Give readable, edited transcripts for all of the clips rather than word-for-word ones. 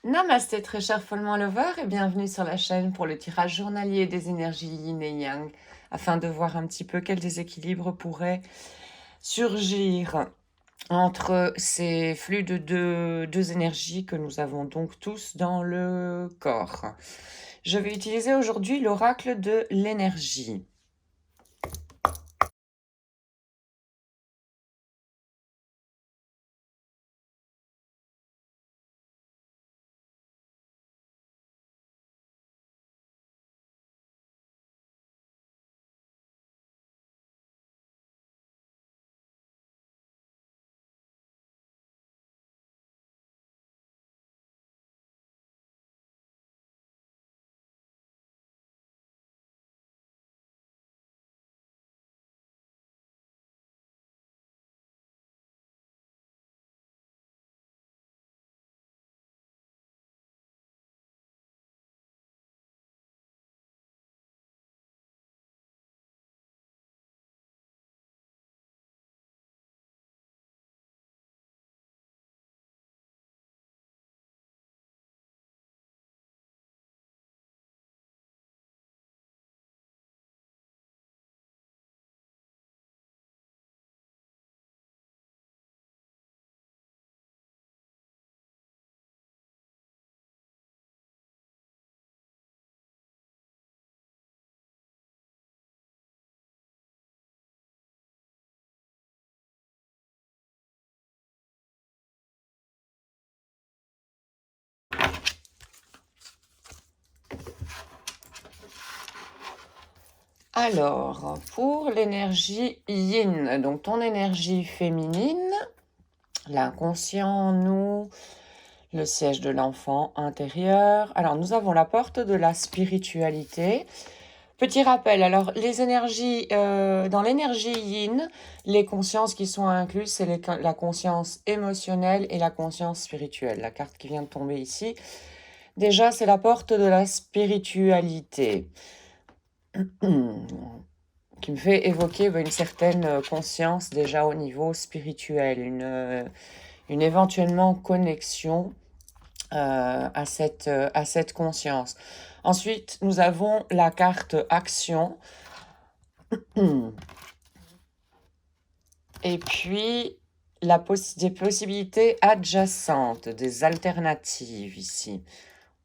Namasté très cher follement lover et bienvenue sur la chaîne pour le tirage journalier des énergies yin et yang afin de voir un petit peu quel déséquilibre pourrait surgir entre ces flux de deux énergies que nous avons donc tous dans le corps. Je vais utiliser aujourd'hui l'oracle de l'énergie. Alors, pour l'énergie yin, donc ton énergie féminine, l'inconscient, nous, le siège de l'enfant intérieur. Alors, nous avons la porte de la spiritualité. Petit rappel, alors les énergies, dans l'énergie yin, les consciences qui sont incluses, c'est la conscience émotionnelle et la conscience spirituelle. La carte qui vient de tomber ici, déjà, c'est la porte de la spiritualité. Qui me fait évoquer une certaine conscience déjà au niveau spirituel, une éventuellement connexion à cette conscience. Ensuite, nous avons la carte action. Et puis, des possibilités adjacentes, des alternatives ici.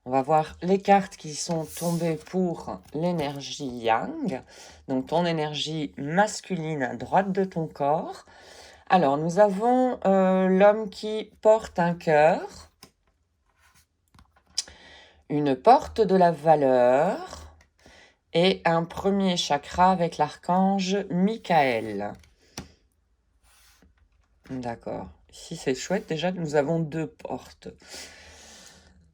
On va voir les cartes qui sont tombées pour l'énergie yang, donc ton énergie masculine à droite de ton corps. Alors, nous avons l'homme qui porte un cœur, une porte de la valeur et un premier chakra avec l'archange Michael. D'accord. Ici, c'est chouette. Déjà, nous avons deux portes.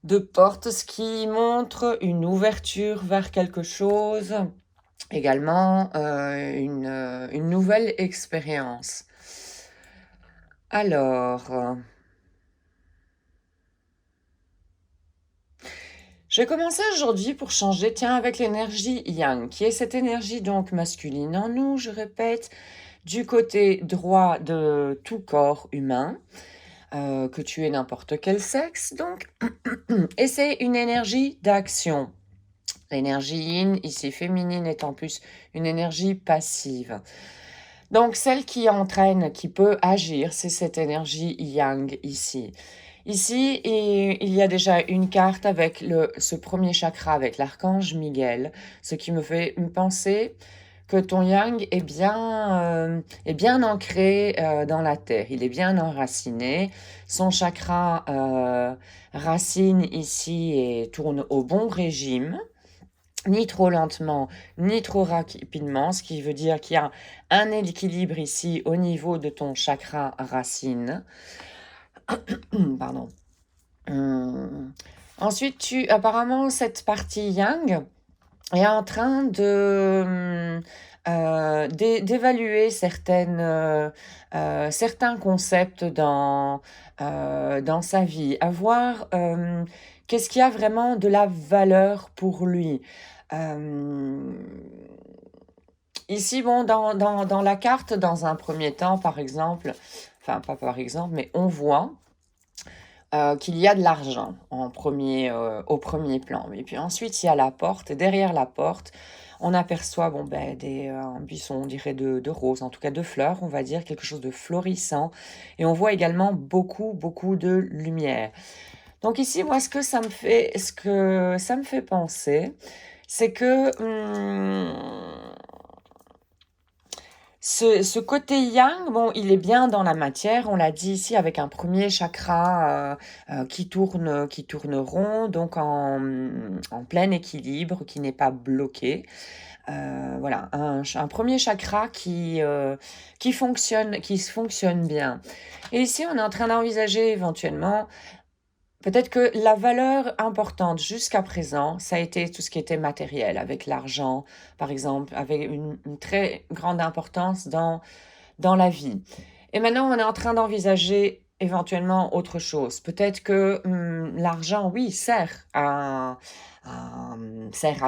Deux portes, ce qui montre une ouverture vers quelque chose. Également, une nouvelle expérience. Alors, je vais commencer aujourd'hui pour changer, tiens, avec l'énergie yang, qui est cette énergie donc masculine en nous, je répète, du côté droit de tout corps humain, que tu aies n'importe quel sexe, donc, et c'est une énergie d'action. L'énergie yin, ici féminine, est en plus une énergie passive. Donc, celle qui entraîne, qui peut agir, c'est cette énergie yang ici. Ici, il y a déjà une carte avec ce premier chakra, avec l'archange Miguel, ce qui me fait penser que ton yang est bien ancré dans la terre, il est bien enraciné. Son chakra racine ici et tourne au bon régime, ni trop lentement, ni trop rapidement, ce qui veut dire qu'il y a un équilibre ici au niveau de ton chakra racine. Pardon. Ensuite, apparemment, cette partie yang est en train d'évaluer certains concepts dans sa vie, à voir qu'est-ce qui a vraiment de la valeur pour lui. Ici, bon, dans la carte, dans un premier temps, par exemple, enfin pas par exemple, mais on voit qu'il y a de l'argent au premier plan. Et puis ensuite, il y a la porte et derrière la porte, on aperçoit, bon, ben, un buisson, on dirait de roses, en tout cas de fleurs, on va dire, quelque chose de florissant et on voit également beaucoup, beaucoup de lumière. Donc ici, moi, ce que ça me fait penser, c'est que, ce côté yang, bon, il est bien dans la matière, on l'a dit ici avec un premier chakra, qui tourne rond, donc en plein équilibre, qui n'est pas bloqué. Voilà, un 1 chakra qui fonctionne bien. Et ici, on est en train d'envisager éventuellement peut-être que la valeur importante jusqu'à présent, ça a été tout ce qui était matériel, avec l'argent, par exemple, avait une très grande importance dans la vie. Et maintenant, on est en train d'envisager éventuellement autre chose. Peut-être que l'argent, oui, sert à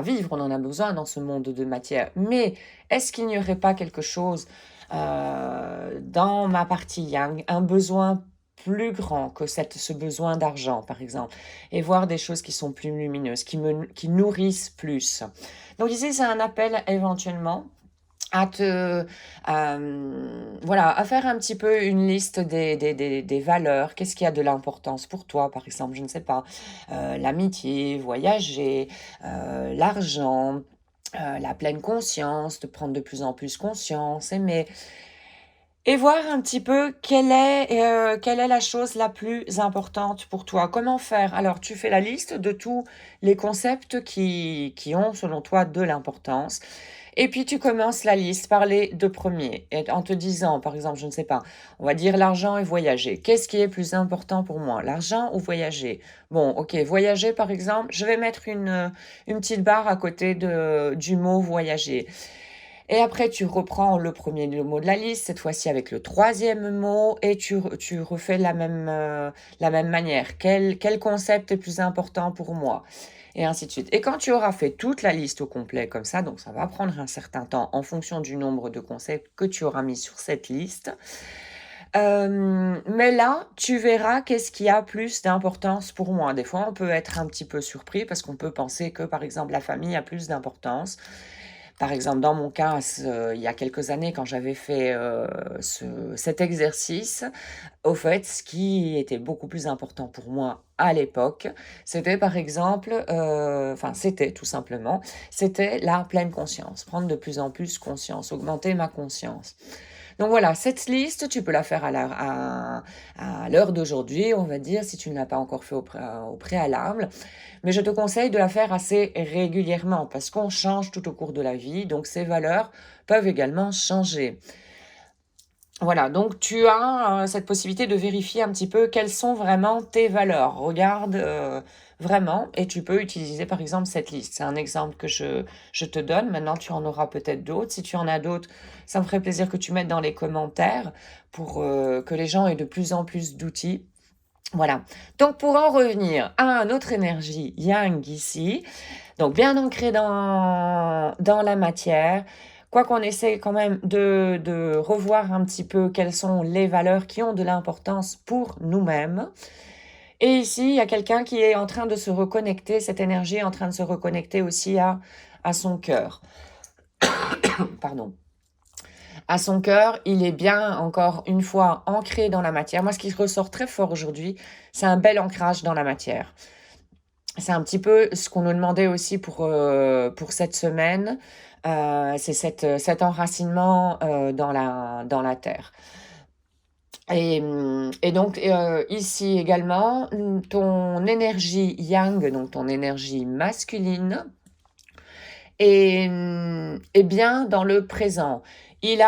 vivre, on en a besoin dans ce monde de matière. Mais est-ce qu'il n'y aurait pas quelque chose dans ma partie yang, un besoin plus grand que ce besoin d'argent, par exemple, et voir des choses qui sont plus lumineuses, qui nourrissent plus. Donc ici, c'est un appel éventuellement voilà, à faire un petit peu une liste des valeurs. Qu'est-ce qui a de l'importance pour toi, par exemple, je ne sais pas, l'amitié, voyager, l'argent, la pleine conscience, de prendre de plus en plus conscience, aimer. Et voir un petit peu quelle est la chose la plus importante pour toi. Comment faire? Alors, tu fais la liste de tous les concepts qui ont, selon toi, de l'importance. Et puis, tu commences la liste par les 2 premiers, et en te disant, par exemple, je ne sais pas, on va dire l'argent et voyager. Qu'est-ce qui est plus important pour moi? L'argent ou voyager? Bon, OK, voyager, par exemple, je vais mettre une petite barre à côté du mot voyager. Et après, tu reprends le mot de la liste, cette fois-ci avec le troisième mot, et tu refais la même manière. Quel concept est plus important pour moi? Et ainsi de suite. Et quand tu auras fait toute la liste au complet comme ça, donc ça va prendre un certain temps en fonction du nombre de concepts que tu auras mis sur cette liste. Mais là, tu verras qu'est-ce qui a plus d'importance pour moi. Des fois, on peut être un petit peu surpris parce qu'on peut penser que, par exemple, la famille a plus d'importance. Par exemple, dans mon cas, il y a quelques années, quand j'avais fait cet exercice, au fait, ce qui était beaucoup plus important pour moi à l'époque, c'était par exemple, enfin c'était tout simplement, c'était la pleine conscience, prendre de plus en plus conscience, augmenter ma conscience. Donc voilà, cette liste, tu peux la faire à l'heure d'aujourd'hui, on va dire, si tu ne l'as pas encore fait au préalable. Mais je te conseille de la faire assez régulièrement parce qu'on change tout au cours de la vie, donc ces valeurs peuvent également changer. Voilà, donc tu as cette possibilité de vérifier un petit peu quelles sont vraiment tes valeurs. Regarde vraiment et tu peux utiliser par exemple cette liste. C'est un exemple que je te donne. Maintenant, tu en auras peut-être d'autres. Si tu en as d'autres, ça me ferait plaisir que tu mettes dans les commentaires pour que les gens aient de plus en plus d'outils. Voilà. Donc pour en revenir à notre énergie yang ici, donc bien ancrée dans la matière, quoi qu'on essaie quand même de revoir un petit peu quelles sont les valeurs qui ont de l'importance pour nous-mêmes. Et ici, il y a quelqu'un qui est en train de se reconnecter, cette énergie est en train de se reconnecter aussi à son cœur. Pardon. À son cœur, il est bien, encore une fois, ancré dans la matière. Moi, ce qui ressort très fort aujourd'hui, c'est un bel ancrage dans la matière. C'est un petit peu ce qu'on nous demandait aussi pour cette semaine, c'est cet enracinement dans la terre. Et donc, ici également, ton énergie yang, donc ton énergie masculine, est bien dans le présent. Il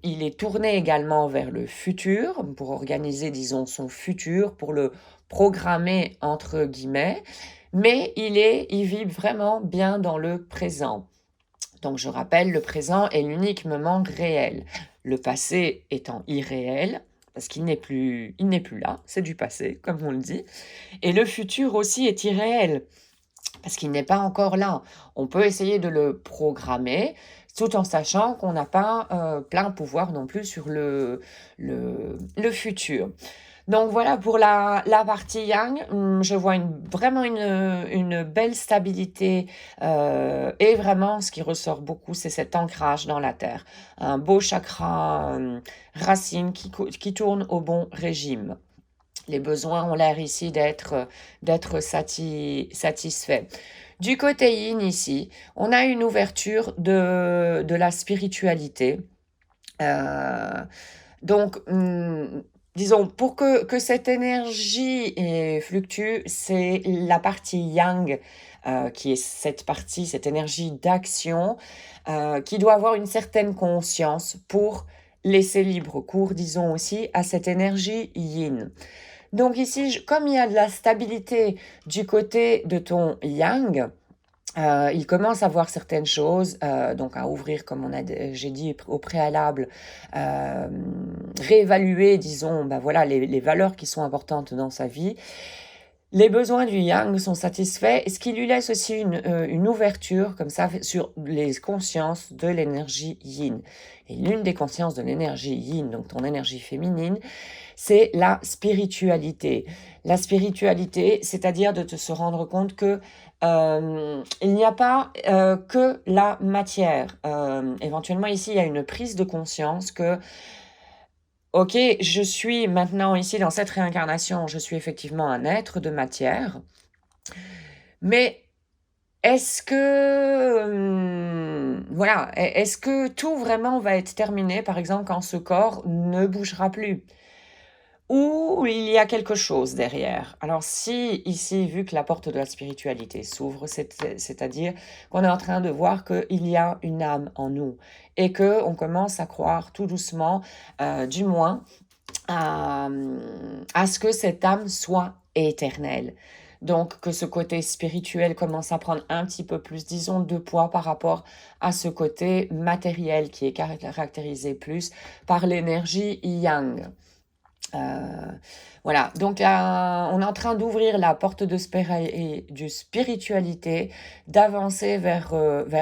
est tourné également vers le futur, pour organiser, disons, son futur, pour le «programmer» entre guillemets, mais il vit vraiment bien dans le présent. Donc je rappelle, le présent est l'unique moment réel. Le passé étant irréel, parce il n'est plus là, c'est du passé, comme on le dit, et le futur aussi est irréel parce qu'il n'est pas encore là. On peut essayer de le programmer, tout en sachant qu'on n'a pas plein pouvoir non plus sur le futur. Donc voilà pour la partie yang, je vois vraiment une belle stabilité, et vraiment ce qui ressort beaucoup, c'est cet ancrage dans la terre. Un beau chakra, racine qui tourne au bon régime. Les besoins ont l'air ici d'être satisfaits. Du côté yin ici, on a une ouverture de la spiritualité. Euh, donc, disons, pour que cette énergie fluctue, c'est la partie yang, qui est cette partie, cette énergie d'action, qui doit avoir une certaine conscience pour laisser libre cours, disons aussi, à cette énergie yin. Donc ici, comme il y a de la stabilité du côté de ton yang, il commence à voir certaines choses, donc à ouvrir, comme j'ai dit au préalable, réévaluer, disons, bah voilà, les valeurs qui sont importantes dans sa vie. Les besoins du yang sont satisfaits, ce qui lui laisse aussi une ouverture, comme ça, sur les consciences de l'énergie yin. Et l'une des consciences de l'énergie yin, donc ton énergie féminine, c'est la spiritualité. La spiritualité, c'est-à-dire de se rendre compte que il n'y a pas que la matière. Éventuellement, ici, il y a une prise de conscience que, ok, je suis maintenant ici dans cette réincarnation, je suis effectivement un être de matière, mais est-ce que, voilà, est-ce que tout vraiment va être terminé, par exemple, quand ce corps ne bougera plus? Ou il y a quelque chose derrière. Alors si ici, vu que la porte de la spiritualité s'ouvre, c'est-à-dire qu'on est en train de voir qu'il y a une âme en nous et que on commence à croire tout doucement, du moins, à ce que cette âme soit éternelle. Donc que ce côté spirituel commence à prendre un petit peu plus, disons, de poids par rapport à ce côté matériel qui est caractérisé plus par l'énergie yang. Voilà, donc on est en train d'ouvrir la porte de spiritualité, d'avancer vers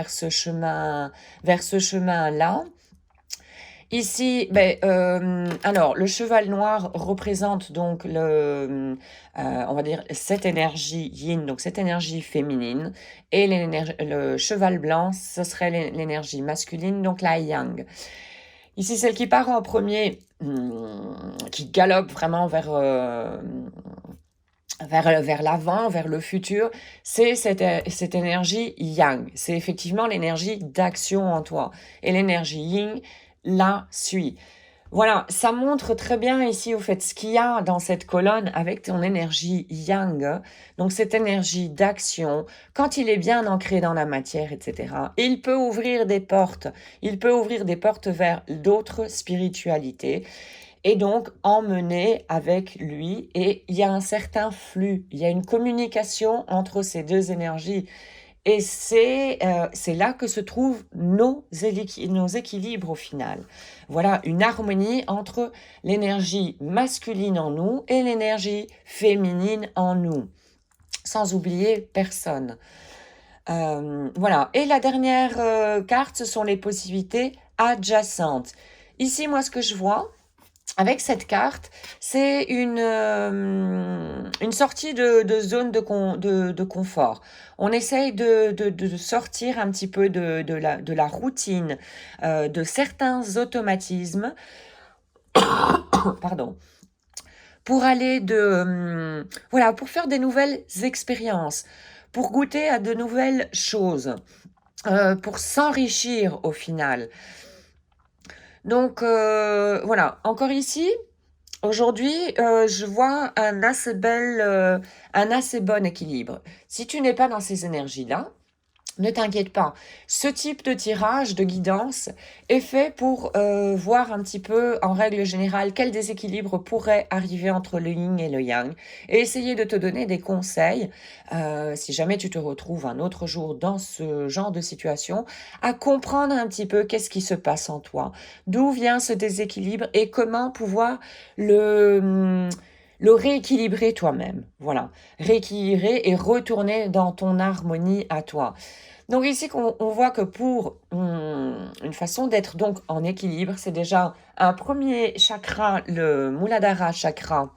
ce chemin-là. Ici, alors le cheval noir représente donc on va dire cette énergie yin, donc cette énergie féminine, et le cheval blanc, ce serait l'énergie masculine, donc la yang. Ici, celle qui part en premier, qui galope vraiment vers l'avant, vers le futur, c'est cette énergie yang. C'est effectivement l'énergie d'action en toi. Et l'énergie yin la suit. Voilà, ça montre très bien ici, au fait, ce qu'il y a dans cette colonne avec ton énergie yang, donc cette énergie d'action, quand il est bien ancré dans la matière, etc., il peut ouvrir des portes. Il peut ouvrir des portes vers d'autres spiritualités et donc emmener avec lui. Et il y a un certain flux, il y a une communication entre ces deux énergies. Et c'est là que se trouvent nos équilibres au final. Voilà, une harmonie entre l'énergie masculine en nous et l'énergie féminine en nous, sans oublier personne. Voilà, et la dernière carte, ce sont les possibilités adjacentes. Ici, moi, ce que je vois, avec cette carte, c'est une sortie de zone de confort. On essaye de sortir un petit peu de la routine, de certains automatismes, pardon, pour aller voilà, pour faire des nouvelles expériences, pour goûter à de nouvelles choses, pour s'enrichir au final. Donc voilà, encore ici, aujourd'hui, je vois un assez bon équilibre. Si tu n'es pas dans ces énergies-là, ne t'inquiète pas. Ce type de tirage, de guidance, est fait pour voir un petit peu, en règle générale, quel déséquilibre pourrait arriver entre le yin et le yang, et essayer de te donner des conseils, si jamais tu te retrouves un autre jour dans ce genre de situation, à comprendre un petit peu qu'est-ce qui se passe en toi, d'où vient ce déséquilibre et comment pouvoir le rééquilibrer toi-même. Voilà, rééquilibrer et retourner dans ton harmonie à toi. Donc ici, on voit que pour une façon d'être donc en équilibre, c'est déjà un premier chakra, le Muladhara chakra,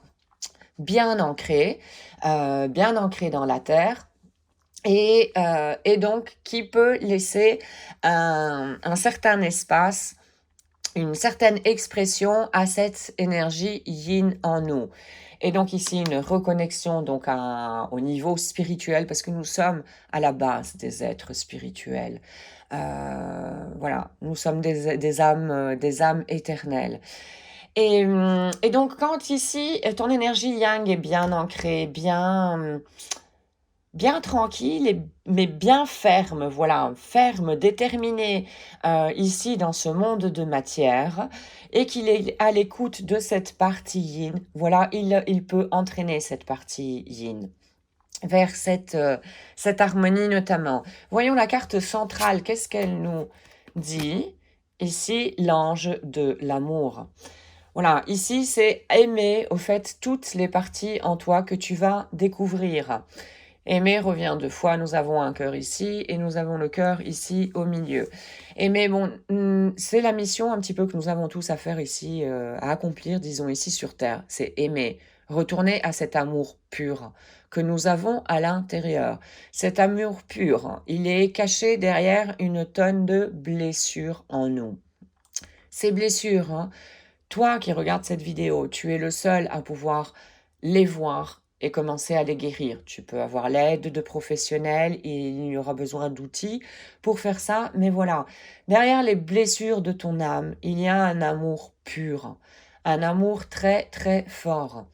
bien ancré dans la terre. Et donc qui peut laisser un certain espace, une certaine expression à cette énergie yin en nous. Et donc ici, une reconnexion donc au niveau spirituel, parce que nous sommes à la base des êtres spirituels. Voilà, nous sommes des âmes éternelles. Et donc quand ici, ton énergie yang est bien ancrée, bien tranquille, mais bien ferme, voilà, ferme, déterminé ici dans ce monde de matière, et qu'il est à l'écoute de cette partie yin, voilà, il peut entraîner cette partie yin vers cette harmonie notamment. Voyons la carte centrale, qu'est-ce qu'elle nous dit? Ici, l'ange de l'amour. Voilà, ici, c'est aimer, au fait, toutes les parties en toi que tu vas découvrir. Aimer revient deux fois, nous avons un cœur ici et nous avons le cœur ici au milieu. Aimer, bon, c'est la mission un petit peu que nous avons tous à faire ici, à accomplir, disons ici sur Terre. C'est aimer, retourner à cet amour pur que nous avons à l'intérieur. Cet amour pur, il est caché derrière une tonne de blessures en nous. Ces blessures, hein, toi qui regardes cette vidéo, tu es le seul à pouvoir les voir et commencer à les guérir. Tu peux avoir l'aide de professionnels et il y aura besoin d'outils pour faire ça. Mais voilà, derrière les blessures de ton âme, il y a un amour pur, un amour très très fort.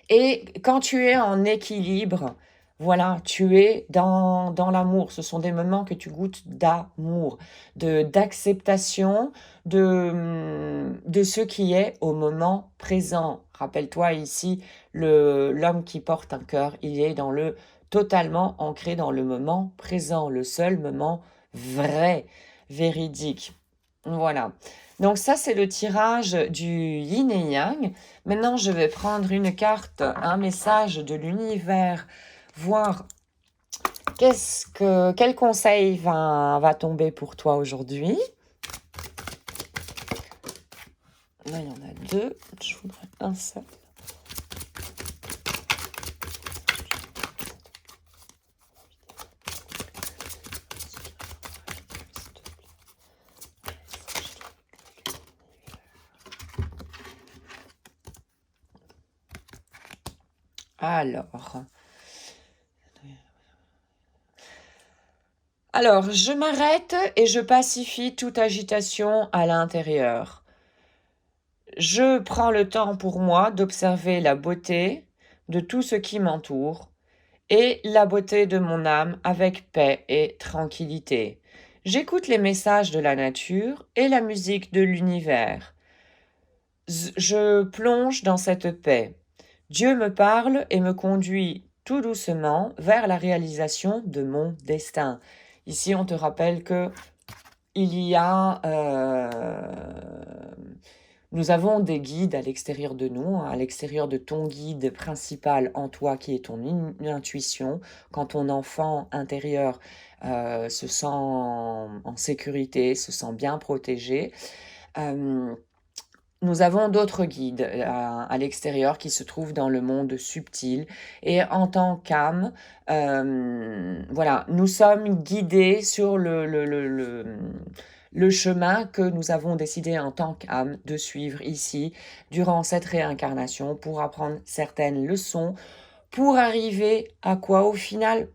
Et quand tu es en équilibre, voilà, tu es dans l'amour. Ce sont des moments que tu goûtes d'amour, d'acceptation de ce qui est au moment présent. Rappelle-toi ici, l'homme qui porte un cœur, il est totalement ancré dans le moment présent, le seul moment vrai, véridique. Voilà. Donc ça, c'est le tirage du yin et yang. Maintenant, je vais prendre une carte, un message de l'univers, voir quel conseil va tomber pour toi aujourd'hui. Là, il y en a deux. Je voudrais un seul. Alors, je m'arrête et je pacifie toute agitation à l'intérieur. Je prends le temps pour moi d'observer la beauté de tout ce qui m'entoure et la beauté de mon âme avec paix et tranquillité. J'écoute les messages de la nature et la musique de l'univers. Je plonge dans cette paix. Dieu me parle et me conduit tout doucement vers la réalisation de mon destin. Ici, on te rappelle que il y a, nous avons des guides à l'extérieur de nous, hein, à l'extérieur de ton guide principal en toi qui est ton intuition. Quand ton enfant intérieur se sent en sécurité, se sent bien protégé. Nous avons d'autres guides à l'extérieur qui se trouvent dans le monde subtil. Et en tant qu'âme, voilà, nous sommes guidés sur le chemin que nous avons décidé en tant qu'âme de suivre ici durant cette réincarnation pour apprendre certaines leçons, pour arriver à quoi au final?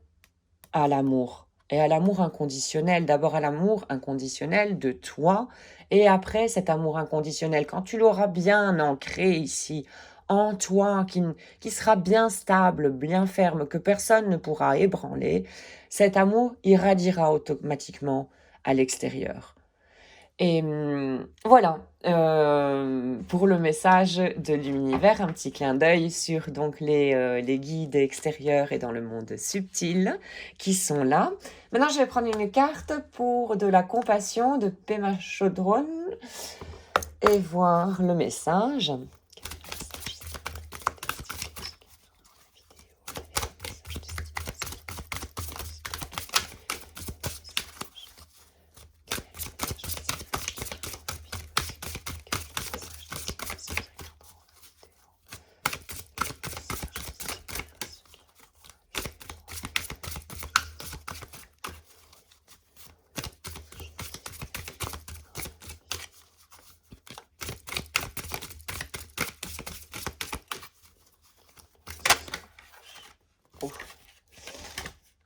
À l'amour. Et à l'amour inconditionnel. D'abord à l'amour inconditionnel de toi. Et après cet amour inconditionnel, quand tu l'auras bien ancré ici, en toi, qui sera bien stable, bien ferme, que personne ne pourra ébranler, cet amour irradiera automatiquement à l'extérieur. Et voilà, pour le message de l'univers, un petit clin d'œil sur donc les guides extérieurs et dans le monde subtil qui sont là. Maintenant, je vais prendre une carte pour de la compassion de Pema Chodron et voir le message.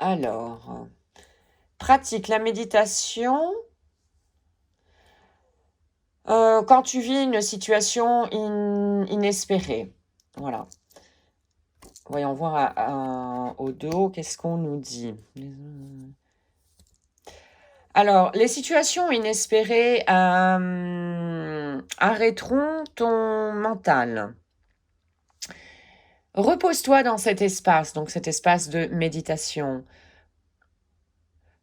Alors, pratique la méditation quand tu vis une situation inespérée. Voilà. Voyons voir au dos, qu'est-ce qu'on nous dit. Alors, les situations inespérées arrêteront ton mental. Repose-toi dans cet espace, donc cet espace de méditation.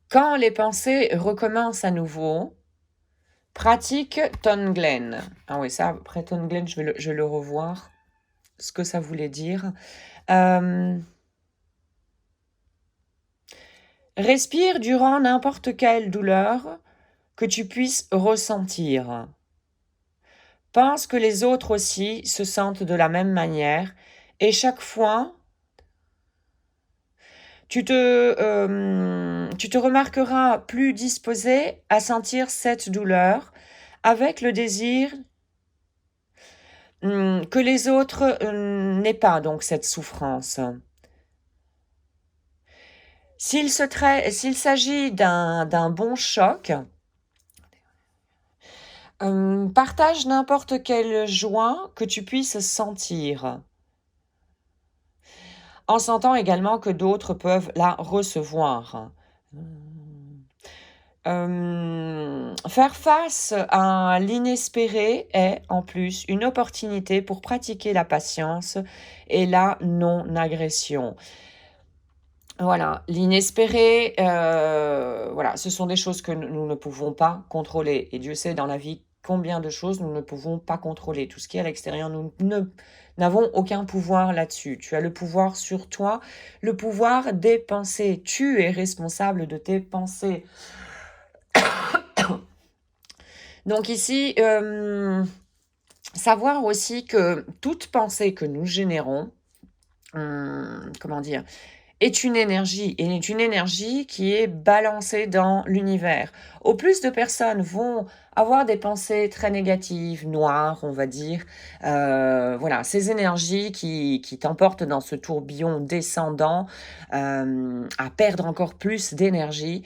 Quand les pensées recommencent à nouveau, pratique Tonglen. Ah oui, ça, après Tonglen, je vais le revoir, ce que ça voulait dire. Respire durant n'importe quelle douleur que tu puisses ressentir. Pense que les autres aussi se sentent de la même manière et chaque fois, tu te remarqueras plus disposé à sentir cette douleur avec le désir que les autres n'aient pas donc cette souffrance. S'il s'agit d'un bon choc, partage n'importe quelle joie que tu puisses sentir, en sentant également que d'autres peuvent la recevoir. Faire face à l'inespéré est, en plus, une opportunité pour pratiquer la patience et la non-agression. Voilà, l'inespéré, voilà, ce sont des choses que nous ne pouvons pas contrôler. Et Dieu sait dans la vie combien de choses nous ne pouvons pas contrôler. Tout ce qui est à l'extérieur, nous n'avons aucun pouvoir là-dessus. Tu as le pouvoir sur toi, le pouvoir des pensées. Tu es responsable de tes pensées. Donc ici, savoir aussi que toute pensée que nous générons, comment dire, est une énergie, et est une énergie qui est balancée dans l'univers. Au plus de personnes vont avoir des pensées très négatives, noires, on va dire, voilà, ces énergies qui t'emportent dans ce tourbillon descendant, à perdre encore plus d'énergie.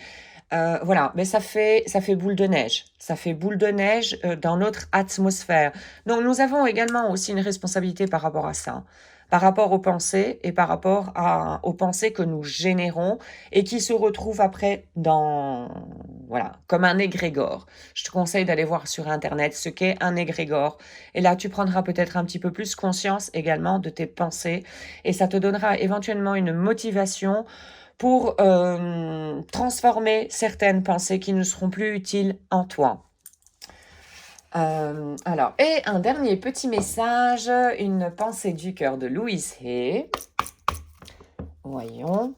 Voilà, mais ça fait boule de neige. Ça fait boule de neige dans notre atmosphère. Donc nous avons également aussi une responsabilité par rapport à ça, par rapport aux pensées et par rapport aux pensées que nous générons et qui se retrouvent après voilà, comme un égrégore. Je te conseille d'aller voir sur Internet ce qu'est un égrégore. Et là, tu prendras peut-être un petit peu plus conscience également de tes pensées et ça te donnera éventuellement une motivation pour transformer certaines pensées qui ne seront plus utiles en toi. Alors, et un dernier petit message, une pensée du cœur de Louise Hay. Voyons.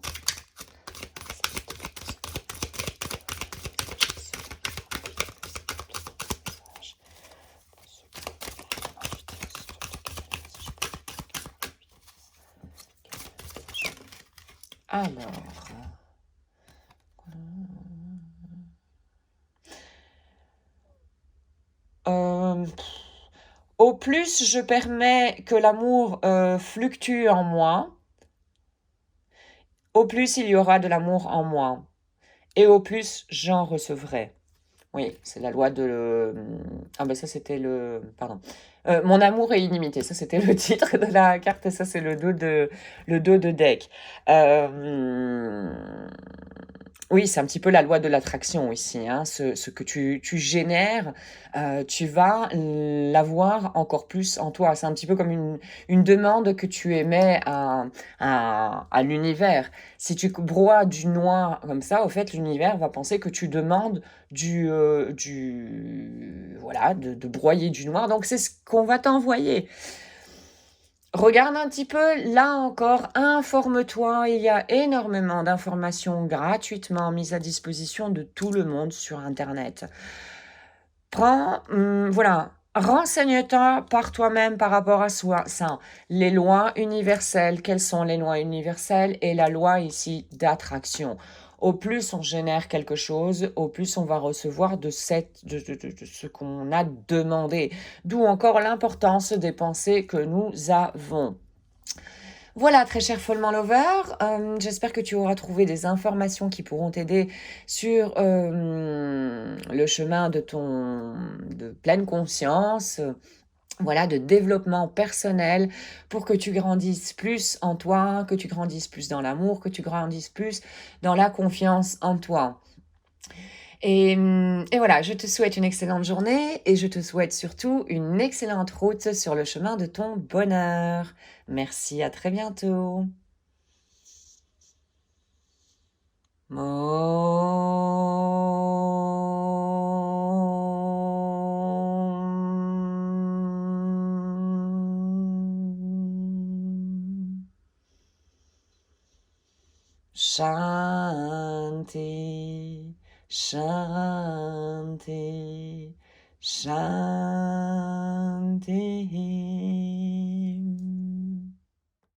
Alors. Au plus je permets que l'amour fluctue en moi, au plus il y aura de l'amour en moi. Et au plus j'en recevrai. Oui, c'est la loi de... Ah ben ça c'était le... Pardon. Mon amour est illimité, ça c'était le titre de la carte et ça c'est le dos de deck. Oui, c'est un petit peu la loi de l'attraction ici, hein. Ce que tu génères, tu vas l'avoir encore plus en toi. C'est un petit peu comme une demande que tu émets à l'univers. Si tu broies du noir comme ça, au fait, l'univers va penser que tu demandes voilà, de broyer du noir. Donc, c'est ce qu'on va t'envoyer. Regarde un petit peu, là encore, informe-toi. Il y a énormément d'informations gratuitement mises à disposition de tout le monde sur Internet. Voilà, renseigne-toi par toi-même par rapport à ça. Les lois universelles, quelles sont les lois universelles et la loi ici d'attraction. Au plus on génère quelque chose, au plus on va recevoir de ce qu'on a demandé. D'où encore l'importance des pensées que nous avons. Voilà, très cher Follement Lover, j'espère que tu auras trouvé des informations qui pourront t'aider sur le chemin de pleine conscience, voilà, de développement personnel pour que tu grandisses plus en toi, que tu grandisses plus dans l'amour, que tu grandisses plus dans la confiance en toi. Et voilà, je te souhaite une excellente journée et je te souhaite surtout une excellente route sur le chemin de ton bonheur. Merci, à très bientôt. Om Shanti, Shanti, Shanti.